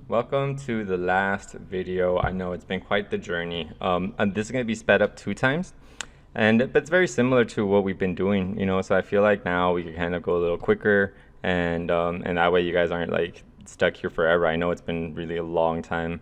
Welcome to the last video. I know it's been quite the journey. And this is going to be sped up 2 times, but it's very similar to what we've been doing, So I feel like now we can kind of go a little quicker, and that way you guys aren't like stuck here forever. I know it's been really a long time.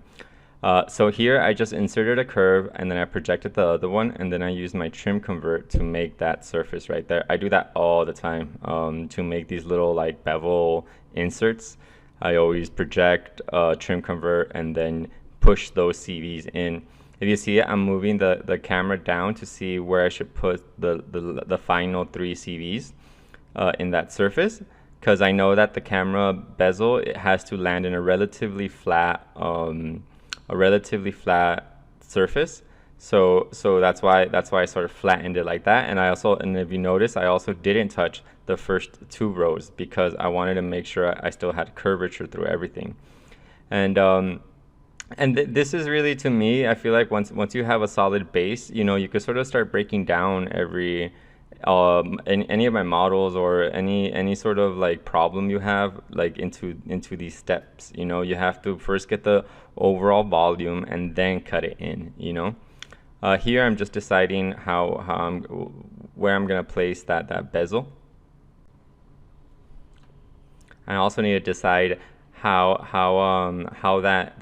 So here I just inserted a curve and then I projected the other one, and then I used my trim convert to make that surface right there. I do that all the time to make these little like bevel inserts. I always project, trim convert, and then push those CVs in. If you see it, I'm moving the camera down to see where I should put the final 3 CVs in that surface, because I know that the camera bezel, it has to land in a relatively flat surface. So that's why I sort of flattened it like that. And if you notice, I also didn't touch the first 2 rows because I wanted to make sure I still had curvature through everything. And this is really, to me, I feel like once you have a solid base, you could sort of start breaking down every any of my models, or any sort of like problem you have, like into these steps. You have to first get the overall volume and then cut it in. Here I'm just deciding where I'm gonna place that bezel. I also need to decide how that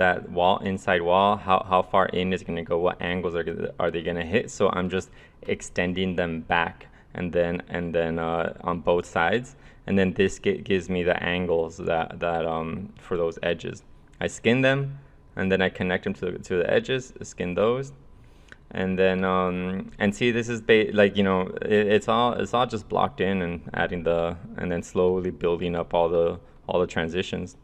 inside wall, how far in is gonna go, what angles are they gonna hit. So I'm just extending them back, and then on both sides, and then this gives me the angles that for those edges. I skin them, and then I connect them to the edges, skin those, and then and see, this is it's all just blocked in, and and then slowly building up all the transitions.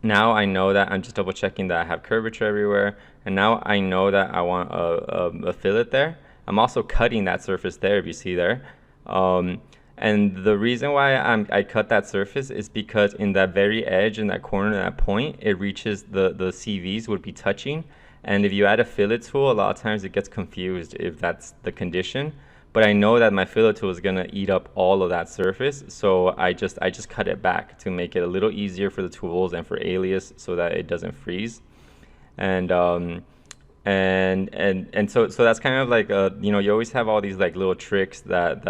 Now I know that I'm just double checking that I have curvature everywhere, and now I know that I want a fillet there. I'm also cutting that surface there, if you see there. And the reason why I cut that surface is because in that very edge, in that corner, that point, it reaches the CVs would be touching. And if you add a fillet tool, a lot of times it gets confused if that's the condition. But I know that my fillet tool is gonna eat up all of that surface, so I just cut it back to make it a little easier for the tools and for Alias, so that it doesn't freeze. And so that's kind of like you always have all these like little tricks that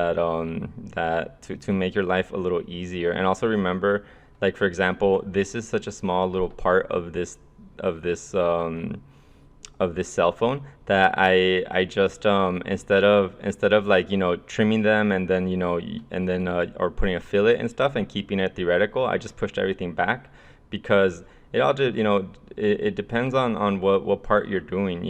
to make your life a little easier. And also remember, like, for example, this is such a small little part of this cell phone that I just instead of like trimming them, and then or putting a fillet and stuff and keeping it theoretical, I just pushed everything back, because it all just it depends on what part you're doing.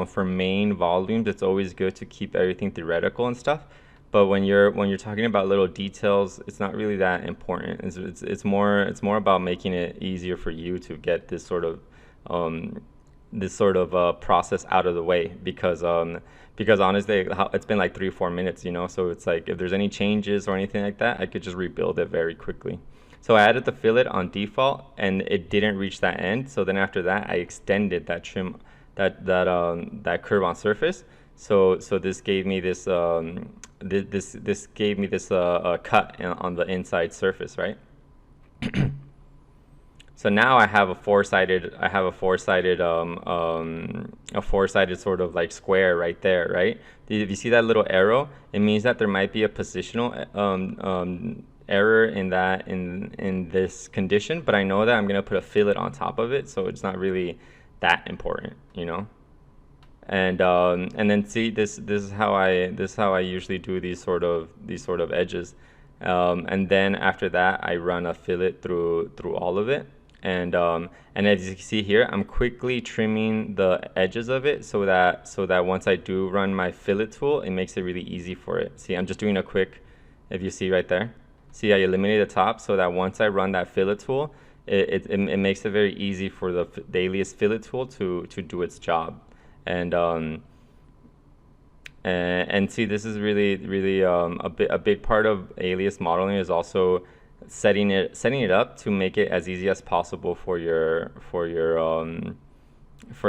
For main volumes, it's always good to keep everything theoretical and stuff. But when you're talking about little details, it's not really that important. It's more about making it easier for you to get um, this sort of process out of the way, because honestly, it's been like 3 or 4 minutes, so it's like if there's any changes or anything like that, I could just rebuild it very quickly. So I added the fillet on default, and it didn't reach that end. So then after that, I extended that trim, that curve on surface. So this gave me this this gave me this cut on the inside surface, right? So now I have a four-sided sort of like square right there, right? If you see that little arrow, it means that there might be a positional error in this condition, but I know that I'm gonna put a fillet on top of it, so it's not really that important. And then see, this is how I usually do these sort of edges. And then after that, I run a fillet through all of it. And as you can see here, I'm quickly trimming the edges of it, so that once I do run my fillet tool, it makes it really easy for it. See, I'm just doing a quick, if you see right there, see, I eliminate the top, so that once I run that fillet tool, it makes it very easy for the Alias fillet tool to do its job. And see, this is really a big part of Alias modeling, is also setting it up to make it as easy as possible for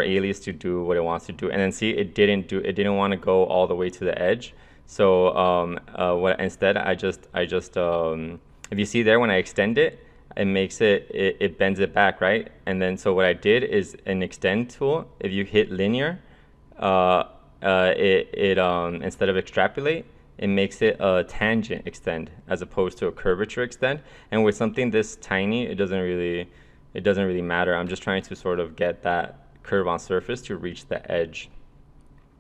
Alias to do what it wants to do. And then see, it didn't want to go all the way to the edge. So instead I just if you see there, when I extend it, it makes it bends it back, right? And then so what I did is an extend tool. If you hit linear, instead of extrapolate, it makes it a tangent extend as opposed to a curvature extend. And with something this tiny, it doesn't really matter. I'm just trying to sort of get that curve on surface to reach the edge.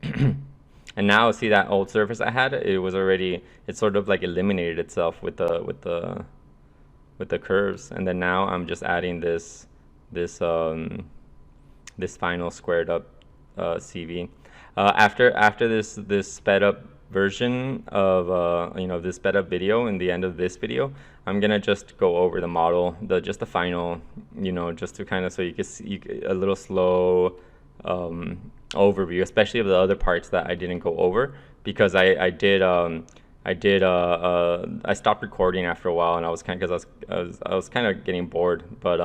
And now see that old surface I had, it sort of like eliminated itself with the curves. And then now I'm just adding this final squared up CV. After this sped up version of this sped up video, in the end of this video, I'm gonna just go over the model, just the final, just to kind of, so you can see a little slow overview, especially of the other parts that I didn't go over, because I stopped recording after a while, and I was kind of, because I was kind of getting bored, but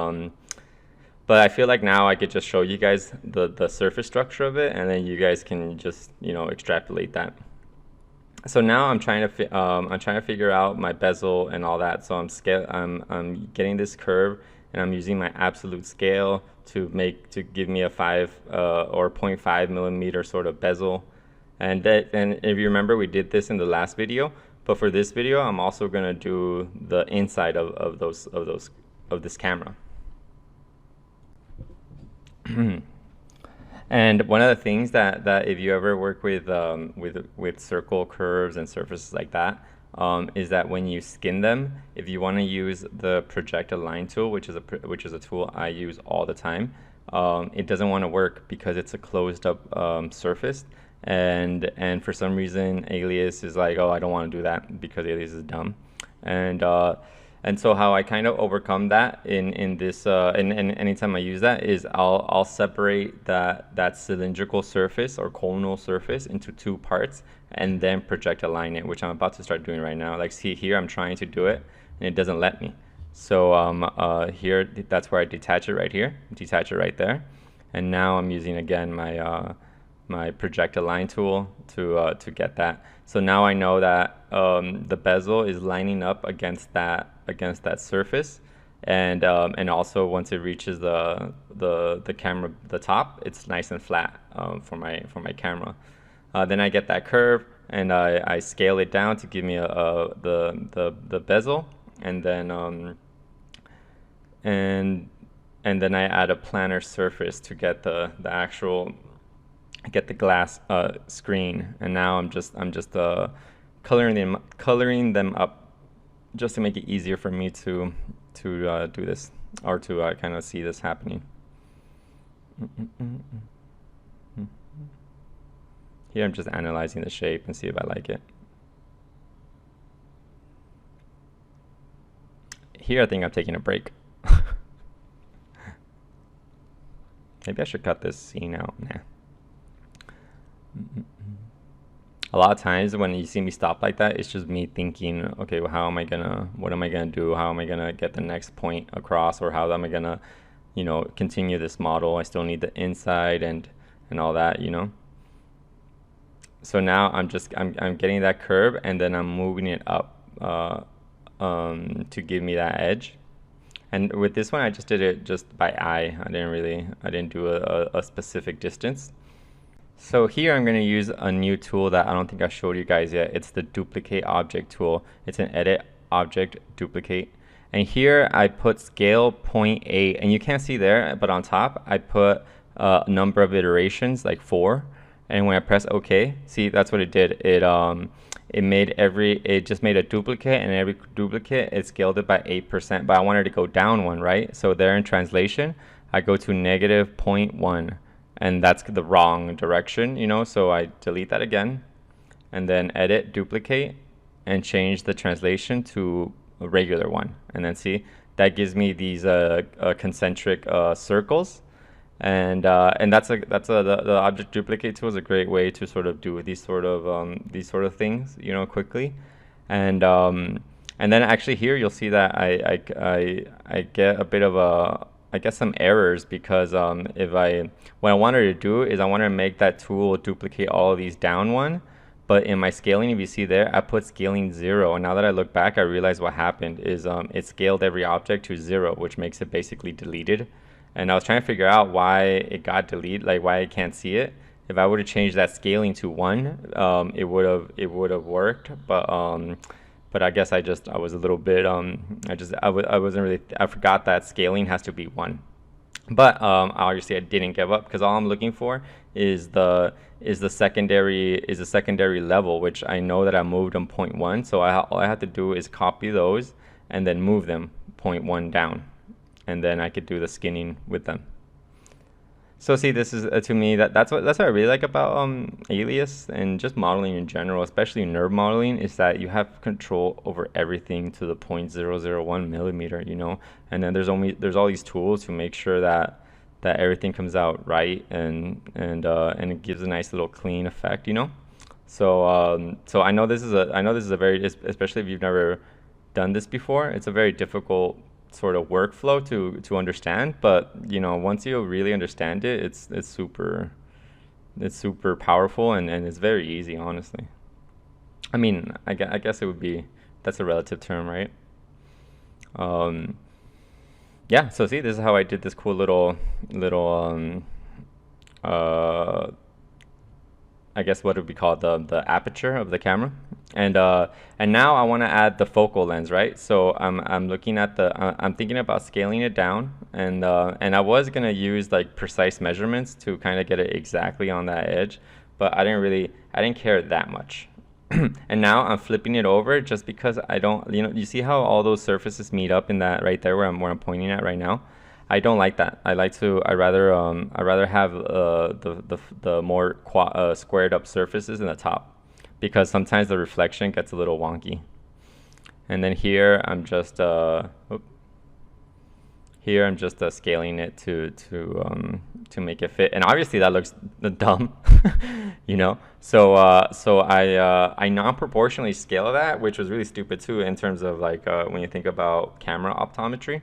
I feel like now I could just show you guys the surface structure of it, and then you guys can just extrapolate that. So now I'm trying to figure out my bezel and all that. So I'm getting this curve, and I'm using my absolute scale to give me a 5 or 0.5 millimeter sort of bezel. And if you remember, we did this in the last video, but for this video I'm also gonna do the inside of this camera. And one of the things that if you ever work with circle curves and surfaces like that, is that when you skin them, if you want to use the Projector line tool, which is a tool I use all the time, it doesn't want to work because it's a closed up surface, and for some reason Alias is like, oh, I don't want to do that because Alias is dumb. And so how I kind of overcome that in this and anytime I use that is I'll separate that cylindrical surface or conal surface into 2 parts and then project align it, which I'm about to start doing right now. Like, see here, I'm trying to do it and it doesn't let me. So here, that's where I detach it right here, detach it right there, and now I'm using again my project align tool to get that. So now I know that the bezel is lining up against that surface, and also once it reaches the camera, the top, it's nice and flat for my camera. Then I get that curve and I scale it down to give me the bezel, and then I add a planar surface to get the glass screen. And now I'm just coloring them up just to make it easier for me to do this, or to kind of see this happening. Here I'm just analyzing the shape and see if I like it. Here I think I'm taking a break. Maybe I should cut this scene out. Nah. A lot of times when you see me stop like that, it's just me thinking, okay, well, what am I gonna do? How am I gonna get the next point across, or how am I gonna, continue this model? I still need the inside and all that, So now I'm getting that curve, and then I'm moving it up to give me that edge. And with this one, I just did it just by eye. I didn't do a specific distance. So here I'm going to use a new tool that I don't think I showed you guys yet. It's the duplicate object tool. It's an edit object duplicate. And here I put scale 0.8, and you can't see there, but on top I put a number of iterations, like 4. And when I press OK, see, that's what it did. It just made a duplicate, and every duplicate it scaled it by 8%, but I wanted to go down 1, right? So there in translation, I go to -0.1. And that's the wrong direction, so I delete that again, and then edit, duplicate, and change the translation to a regular one. And then see, that gives me these concentric circles, and the object duplicate tool is a great way to sort of do these sort of things, quickly. And then actually here you'll see that I get a bit of some errors, because what I wanted to do is I wanted to make that tool duplicate all of these down 1, But in my scaling, if you see there, I put scaling 0. And now that I look back, I realize what happened is it scaled every object to 0, which makes it basically deleted. And I was trying to figure out why it got deleted, like why I can't see it. If I would have changed that scaling to 1, it would have worked. But I guess I was a little bit I wasn't really, I forgot that scaling has to be 1. But obviously I didn't give up, because all I'm looking for is the secondary level, which I know that I moved them 0.1. So all I have to do is copy those and then move them 0.1 down, and then I could do the skinning with them. So see, this is to me that's what I really like about Alias and just modeling in general, especially nerve modeling, is that you have control over everything to the 0.001 millimeter, and then there's all these tools to make sure that everything comes out right, and it gives a nice little clean effect, So I know this is a very, especially if you've never done this before, it's a very difficult sort of workflow to understand, but once you really understand it, it's super powerful, and it's very easy, honestly. I mean, I guess it would be, that's a relative term, right? Yeah, so see, this is how I did this cool little I guess what would be called the aperture of the camera, and now I want to add the focal lens, right? So I'm looking at I'm thinking about scaling it down, and I was gonna use like precise measurements to kind of get it exactly on that edge, but I didn't care that much. And now I'm flipping it over, just because I don't, you see how all those surfaces meet up in that right there where I'm pointing at right now. I don't like that. I rather have the more squared up surfaces in the top, because sometimes the reflection gets a little wonky. And then here I'm just scaling it to make it fit, and obviously that looks dumb, So I non-proportionally scale that, which was really stupid too, in terms of like when you think about camera optometry.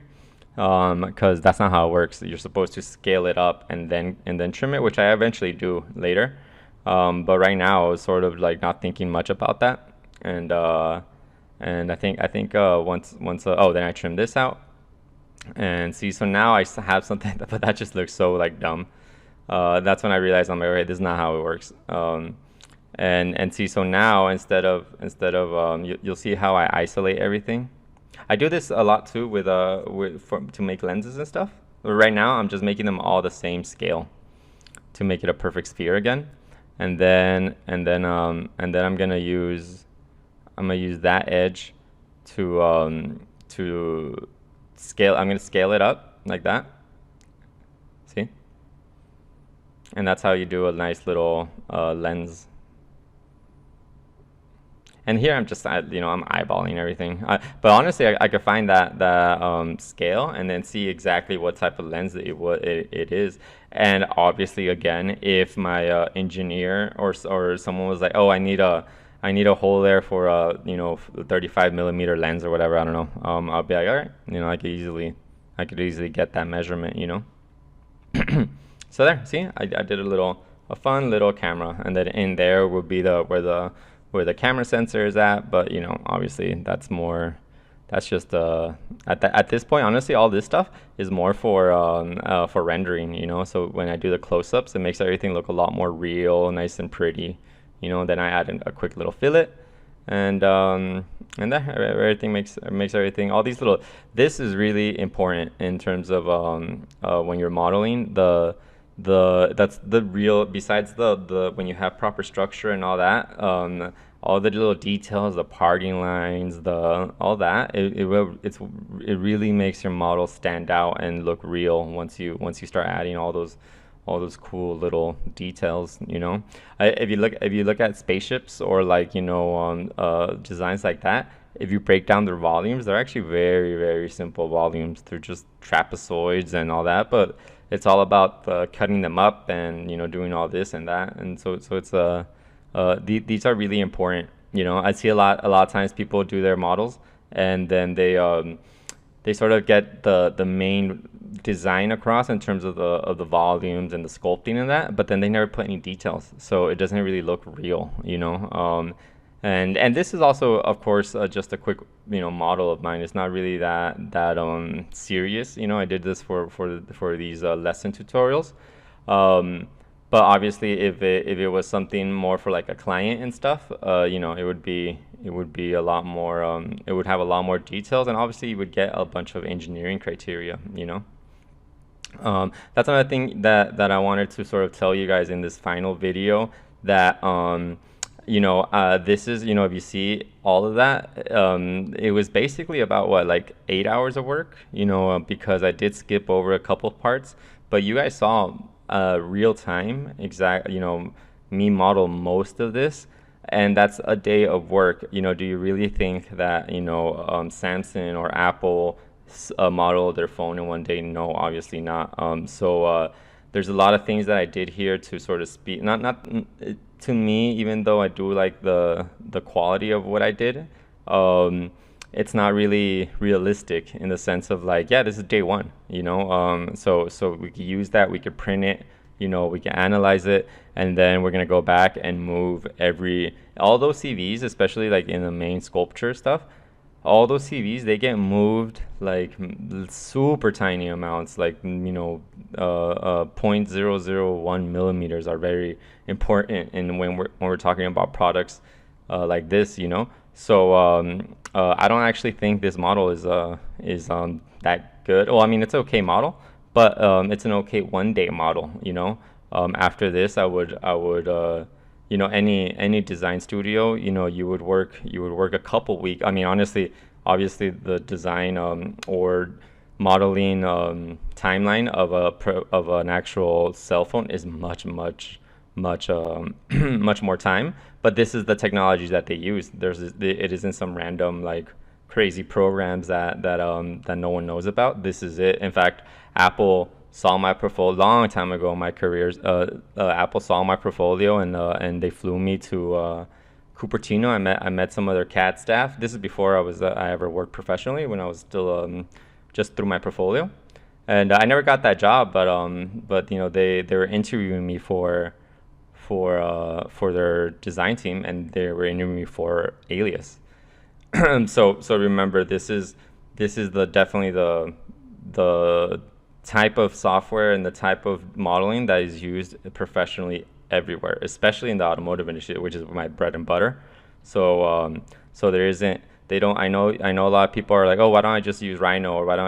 Because that's not how it works. You're supposed to scale it up and then trim it, which I eventually do later. But right now I was sort of like not thinking much about that, and I think once then I trim this out, and see, so now I have something, but that just looks so like dumb. That's when I realized, I'm like, okay, this is not how it works. And see, so now instead of you'll see how I isolate everything. I do this a lot too to make lenses and stuff. But right now I'm just making them all the same scale to make it a perfect sphere again. And then I'm gonna use that edge to scale. I'm gonna scale it up like that. See? And that's how you do a nice little lens. And here I'm just, I'm eyeballing everything. But honestly, I could find that scale and then see exactly what type of lens it is. And obviously, again, if my engineer or someone was like, oh, I need a hole there for a 35 millimeter lens or whatever, I don't know. I'll be like, all right, I could easily get that measurement, So there, see, I did a fun little camera, and then in there would be where the camera sensor is at, but obviously that's just at this point, honestly, all this stuff is more for rendering, so when I do the close-ups, it makes everything look a lot more real, nice and pretty, then I add a quick little fillet, and that everything makes everything, all these little, this is really important in terms of when you're modeling, that's the real, besides the when you have proper structure and all that, all the little details, the parting lines, all that, it really makes your model stand out and look real once you start adding all those cool little details. If you look at spaceships or like designs like that, if you break down their volumes, they're actually very, very simple volumes. They're just trapezoids and all that, but it's all about cutting them up and doing all this and that, and so it's these are really important. I see a lot of times people do their models, and then they sort of get the main design across in terms of the volumes and the sculpting and that, but then they never put any details, so it doesn't really look real, you know. And this is also, of course, just a quick, you know, model of mine. It's not really that serious, you know. I did this for these lesson tutorials. Um, but obviously, if it was something more for like a client and stuff, you know, it would be a lot more. It would have a lot more details, and obviously, you would get a bunch of engineering criteria, you know. That's another thing that I wanted to sort of tell you guys in this final video, that you know, this is, you know, if you see all of that, it was basically about what, like 8 hours of work, you know, because I did skip over a couple parts, but you guys saw real time, exact, you know, me model most of this, and that's a day of work. You know, do you really think that, you know, Samsung or Apple model their phone in one day? No, obviously not. There's a lot of things that I did here to sort of speed, not to me, even though I do like the quality of what I did, it's not really realistic in the sense of like, yeah, this is day one, you know. So we could use that, we could print it, you know, we can analyze it, and then we're gonna go back and move all those CVs, especially like in the main sculpture stuff. All those CVs, they get moved like super tiny amounts, like, you know, 0.001 millimeters are very important, and when we're talking about products like this, you know. So I don't actually think this model is that good. Well, I mean, it's an okay model, but it's an okay 1 day model, you know. After this, I would you know, any design studio, you know, you would work a couple weeks. I mean, honestly, obviously the design or modeling timeline of an actual cell phone is much much more time. But this is the technology that they use. It isn't some random like crazy programs that no one knows about. This is it. In fact, Apple saw my portfolio long time ago in my career. Apple saw my portfolio, and they flew me to Cupertino. I met some of their CAD staff. This is before I ever worked professionally, when I was still just through my portfolio, and I never got that job. But you know, they were interviewing me for their design team, and they were interviewing me for Alias. So remember, this is definitely the type of software and the type of modeling that is used professionally everywhere, especially in the automotive industry, which is my bread and butter. So there isn't, they don't, I know a lot of people are like, oh, why don't I just use Rhino, or what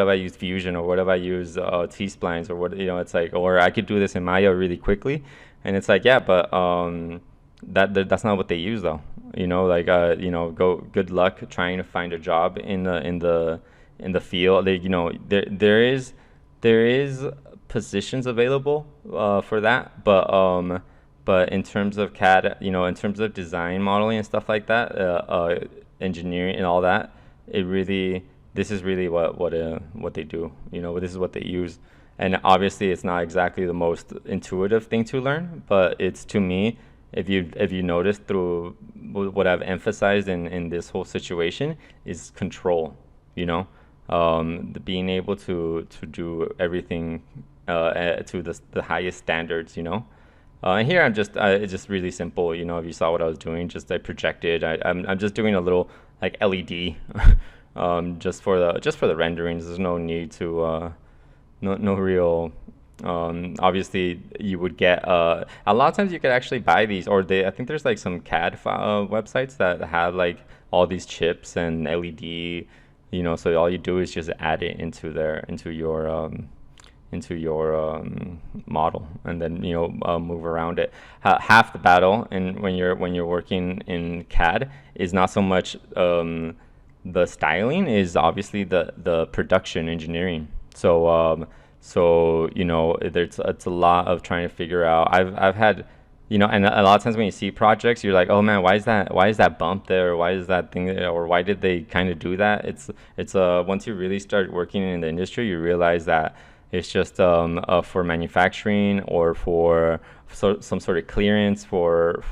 if I use Fusion, or what if I use T-splines, or what, you know. It's like, or I could do this in Maya really quickly, and it's like, yeah, but that's not what they use though, you know. Like you know, good luck trying to find a job in the field. You know, there is positions available for that, but in terms of CAD, you know, in terms of design, modeling, and stuff like that, engineering and all that, this is really what they do. You know, this is what they use, and obviously it's not exactly the most intuitive thing to learn, but it's, to me, if you notice through what I've emphasized in this whole situation, is control. You know, being able to do everything to the highest standards, you know. And here it's just really simple, you know. If you saw what I was doing, just I projected. I'm just doing a little like LED, just for the renderings. There's no need to no real. Obviously, you would get a lot of times you could actually buy these, or I think there's like some CAD websites that have like all these chips and LED. You know, so all you do is just add it into your model, and then, you know, move around it. Half the battle, and when you're working in CAD, is not so much the styling, is obviously the production engineering. So you know, it's a lot of trying to figure out. I've had, you know, and a lot of times when you see projects, you're like, oh man, why is that bump there? Or why is that thing there? Or why did they kind of do that? It's once you really start working in the industry, you realize that it's just for manufacturing, or for some sort of clearance for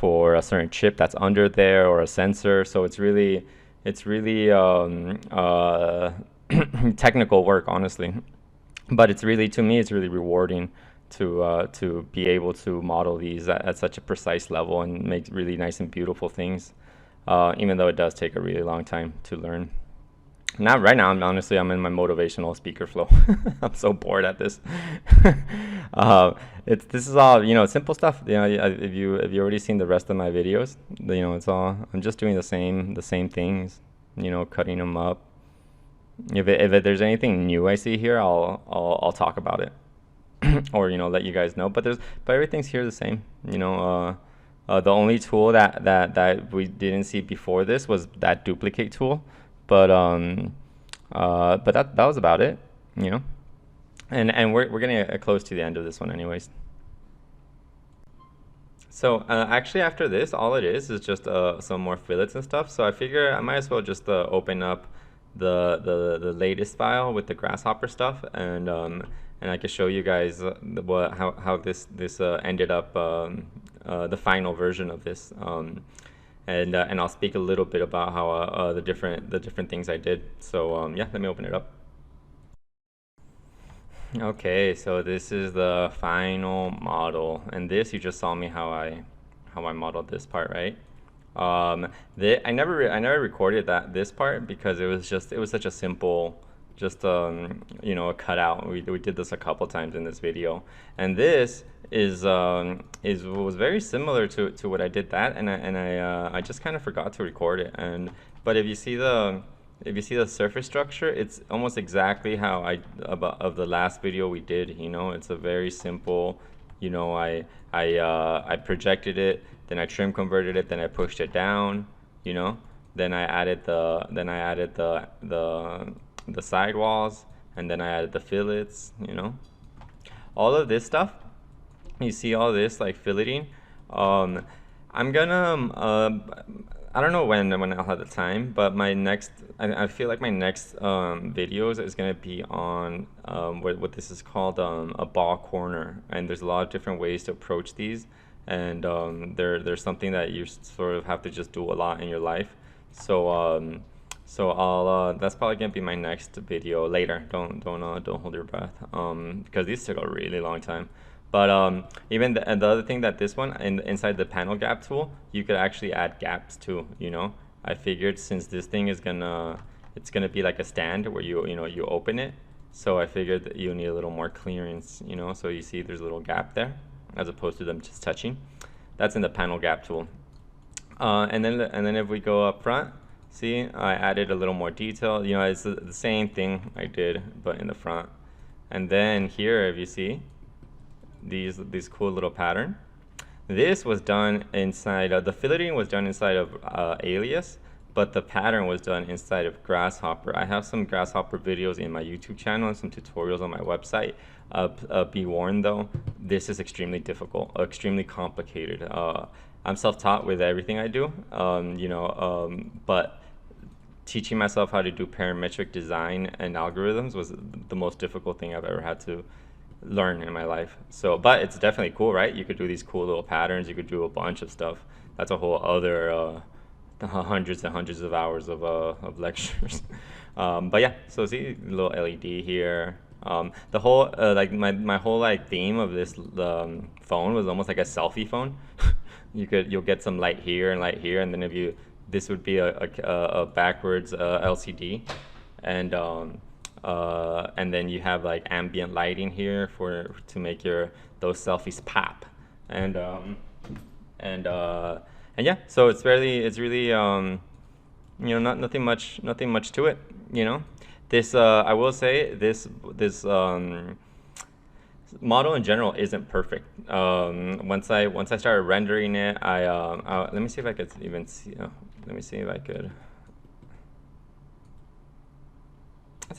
a certain chip that's under there, or a sensor. So it's really technical work, honestly. But it's really, to me, it's really rewarding to be able to model these at such a precise level and make really nice and beautiful things, even though it does take a really long time to learn. Not right now. I'm in my motivational speaker flow. I'm so bored at this. This is all, simple stuff. If you already seen the rest of my videos, it's all, I'm just doing the same things. Cutting them up. If there's anything new I see here, I'll talk about it, or let you guys know. But everything's here the same. The only tool that we didn't see before this was that duplicate tool, but that was about it, you know. And we're getting close to the end of this one, anyways. So actually, after this, all it is just some more fillets and stuff. So I figure I might as well just open up the latest file with the grasshopper stuff, and I can show you guys how this ended up, the final version of this, and I'll speak a little bit about how the different things I did. So yeah, let me open it up. Okay, so this is the final model, and this, you just saw me how I modeled this part, right? I never recorded this part because it was such a simple, just a cutout. We did this a couple times in this video, and this was very similar to what I did that, and I just kind of forgot to record it. But if you see the surface structure, it's almost exactly how of the last video we did. It's a very simple. I projected it, then I trim converted it, then I pushed it down. Then I added the sidewalls, and then I added the fillets. All of this stuff. You see all this like filleting. I'm gonna I don't know when I'll have the time, but I feel like my next videos is gonna be on what this is called, a ball corner, and there's a lot of different ways to approach these, and there's something that you sort of have to just do a lot in your life. So I'll that's probably gonna be my next video later. Don't hold your breath, because these took a really long time. But even and the other thing, that this one, inside the panel gap tool, you could actually add gaps too. I figured, since this thing it's gonna be like a stand where you open it, so I figured that you need a little more clearance. So you see there's a little gap there, as opposed to them just touching. That's in the panel gap tool. And then if we go up front, see, I added a little more detail. It's the same thing I did, but in the front. And then here, if you see these cool little pattern, this was done inside of the filleting was done inside of Alias, but the pattern was done inside of Grasshopper. I have some Grasshopper videos in my YouTube channel and some tutorials on my website. Be warned though, this is extremely difficult, extremely complicated. I'm self-taught with everything I do, but teaching myself how to do parametric design and algorithms was the most difficult thing I've ever had to learn in my life. So, but it's definitely cool, right? You could do these cool little patterns. You could do a bunch of stuff. That's a whole other hundreds and hundreds of hours of lectures. But yeah, so see, little LED here. The whole like my whole like theme of this phone was almost like a selfie phone. You'll get some light here, and then this would be a backwards LCD, and then you have like ambient lighting here to make those selfies pop, and yeah. So it's really nothing much to it. This I will say, this model in general isn't perfect. Once I started rendering it, let me see if I could even see. Let me see if I could.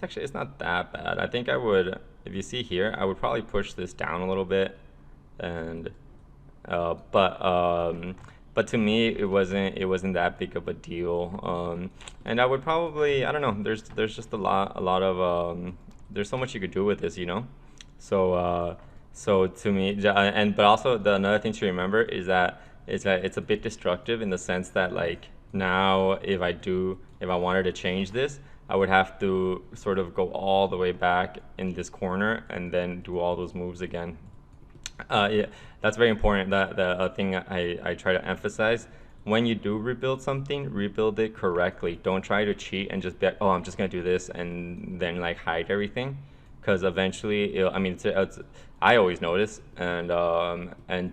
It's not that bad. I think I would, if you see here, I would probably push this down a little bit, and but to me it wasn't that big of a deal. And I would probably, I don't know. There's just a lot of there's so much you could do with this, So to me, but also another thing to remember is that it's a bit destructive, in the sense that, like, now if I wanted to change this, I would have to sort of go all the way back in this corner and then do all those moves again. Yeah, that's very important. That the thing I try to emphasize, when you do rebuild something, rebuild it correctly. Don't try to cheat and just be like, oh, I'm just gonna do this and then like hide everything, because eventually, I mean, I always notice, and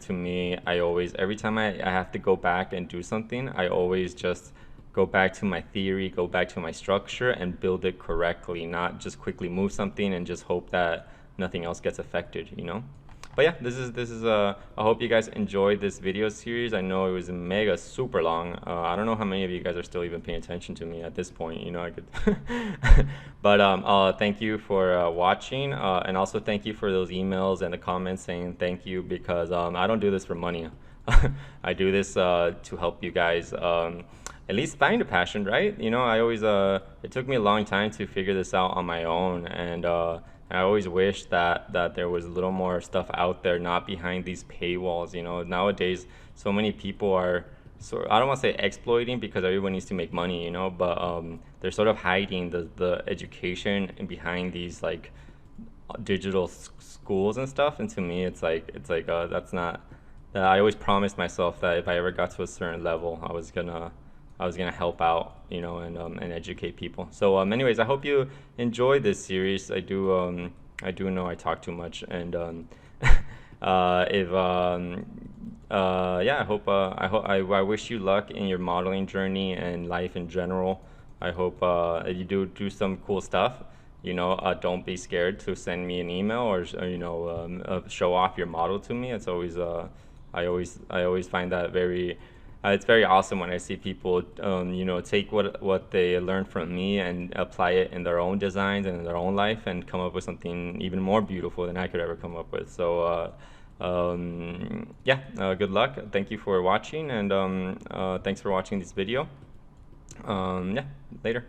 to me, I always every time I have to go back and do something, I always just go back to my theory, go back to my structure, and build it correctly, not just quickly move something and just hope that nothing else gets affected, you know? But yeah, this is I hope you guys enjoyed this video series. I know it was mega super long. I don't know how many of you guys are still even paying attention to me at this point. You know, I could. But thank you for watching, and also thank you for those emails and the comments saying thank you, because I don't do this for money. I do this to help you guys at least find a passion, right? You know, I always it took me a long time to figure this out on my own, and I always wish that there was a little more stuff out there, not behind these paywalls. You know, nowadays so many people are, so I don't want to say exploiting, because everyone needs to make money, you know, but they're sort of hiding the education behind these like digital schools and stuff. And to me, it's like that's not. I always promised myself that if I ever got to a certain level, I was gonna help out, you know, and educate people. So anyways, I hope you enjoyed this series. I do know I talk too much, and if yeah, I wish you luck in your modeling journey and life in general. I hope if you do some cool stuff, you know, don't be scared to send me an email, or you know, show off your model to me. It's always I always find that very it's very awesome when I see people, you know, take what they learned from me and apply it in their own designs and in their own life, and come up with something even more beautiful than I could ever come up with. So, yeah, good luck. Thank you for watching, and thanks for watching this video. Yeah, later.